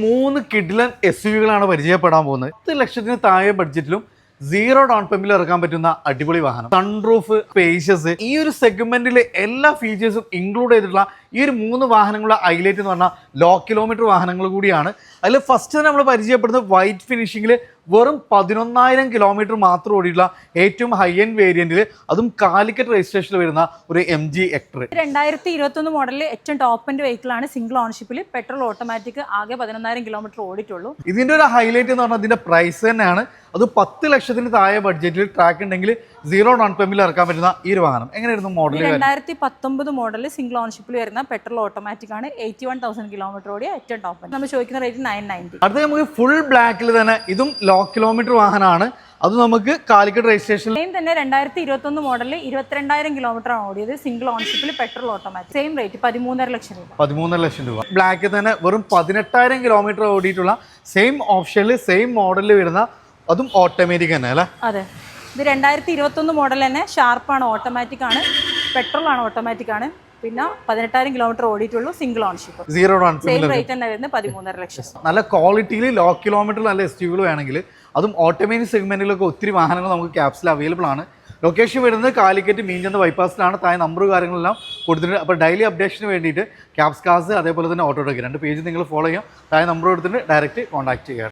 മൂന്ന് കിഡിലൻ SUV-കളാണ് പരിചയപ്പെടാൻ പോകുന്നത്. 10 ലക്ഷത്തിന് താഴെ ബഡ്ജറ്റിലും സീറോ ഡൗൺ പേയ്മെന്റിൽ ഇറക്കാൻ പറ്റുന്ന അടിപൊളി വാഹനം. സൺറൂഫ്, സ്പേഷ്യസ്, ഈ ഒരു സെഗ്മെന്റിലെ എല്ലാ ഫീച്ചേഴ്സും ഇൻക്ലൂഡ് ചെയ്തിട്ടുള്ള ഈ ഒരു മൂന്ന് വാഹനങ്ങളുടെ ഹൈലൈറ്റ് എന്ന് പറഞ്ഞാൽ ലോ കിലോമീറ്റർ വാഹനങ്ങൾ കൂടിയാണ്. അതിൽ ഫസ്റ്റ് തന്നെ നമ്മൾ പരിചയപ്പെടുന്നത് വൈറ്റ് ഫിനിഷിംഗിൽ വെറും 11,000 കിലോമീറ്റർ മാത്രം ഓടിയിട്ടുള്ള ഏറ്റവും ഹൈ എൻഡ് വേരിയന്റിൽ, അതും കാലിക്കറ്റ് രജിസ്ട്രേഷനിൽ വരുന്ന ഒരു MG ഹെക്ടർ. 2021 മോഡലിൽ ഏറ്റവും ടോപ്പ് എൻഡ് വെഹിക്കിൾ ആണ്. സിംഗിൾ ഓണർഷിപ്പിൽ പെട്രോൾ ഓട്ടോമാറ്റിക്, ആകെ 11,000 കിലോമീറ്റർ ഓടിയിട്ടുള്ളൂ. ഇതിന്റെ ഒരു ഹൈലൈറ്റ് എന്ന് പറഞ്ഞാൽ ഇതിന്റെ പ്രൈസ് തന്നെയാണ്. അത് 10 ലക്ഷത്തിന് താഴെ ബഡ്ജറ്റിൽ ട്രാക്ക് ഉണ്ടെങ്കിൽ സീറോ ഡൗൺ പേയ്മെന്റിൽ ഇറക്കാൻ പറ്റുന്ന ഈ ഒരു വാഹനം. എങ്ങനെയായിരുന്നു മോഡൽ? 2019 മോഡലിൽ സിംഗിൾ ഓണർഷിപ്പിൽ വരുന്ന പെട്രോൾ ഓട്ടോമാറ്റിക് ആണ്. 81,000 കിലോമീറ്റർ ഓടിയ ഏറ്റവും ടോപ്പ്. നമ്മൾ ചോദിക്കുന്ന റേറ്റ് 990. അടുത്ത നമുക്ക് ഫുൾ ബ്ലാക്കിൽ തന്നെ ഇതും ലോ കിലോമീറ്റർ വാഹനമാണ്. അത് നമുക്ക് കാലിക്കറ്റ് രജിസ്ട്രേഷൻ തന്നെ 2021 മോഡലിൽ 22,000 കിലോമീറ്റർ ആണ് ഓടിയത്. സിംഗിൾ ഓണർഷിപ്പിൽ പെട്രോൾ ഓട്ടോമാറ്റിക്. സെയിം റേറ്റ് 13.5 ലക്ഷം രൂപ. 13 ലക്ഷം രൂപ. ബ്ലാക്കിൽ തന്നെ വെറും 18,000 കിലോമീറ്റർ ഓടിയിട്ടുള്ള സെയിം ഓപ്ഷനിൽ സെയിം മോഡലിൽ വരുന്ന, അതും ഓട്ടോമാറ്റിക് തന്നെ അല്ലേ? അതെ. ഇത് 2021 മോഡൽ തന്നെ. ഷാർപ്പാണ്, ഓട്ടോമാറ്റിക് ആണ്, പെട്രോൾ ആണ്, ഓട്ടോമാറ്റിക് ആണ്. പിന്നെ 18,000 കിലോമീറ്റർ ഓടിയിട്ടുള്ളൂ. Single ownership. Zero down same rate തന്നെ വരുന്നത് 13.5 ലക്ഷം. നല്ല ക്വാളിറ്റിയിൽ ലോ കിലോമീറ്റർ നല്ല SUV വേണമെങ്കിൽ, അതും ഓട്ടോമാറ്റിക് സെഗ്മെന്റിലൊക്കെ ഒത്തിരി വാഹനങ്ങൾ നമുക്ക് ക്യാപ്സിൽ അവൈലബിൾ ആണ്. ലൊക്കേഷൻ വരുന്നത് കാലിക്കറ്റ് മീൻചന്ത ബൈപ്പാസിലാണ്. താഴെ നമ്പർ കാര്യങ്ങളെല്ലാം കൊടുത്തിട്ടുണ്ട്. അപ്പോൾ ഡെയിലി അപ്ഡേഷന് വേണ്ടിയിട്ട് ക്യാപ്സ് കാസ്, അതേപോലെ തന്നെ ഓട്ടോടൊക്കെ 2 പേജ് നിങ്ങൾ ഫോളോ ചെയ്യാം. താഴെ നമ്പർ കൊടുത്തിട്ട് ഡയറക്റ്റ് കോൺടാക്ട് ചെയ്യുക.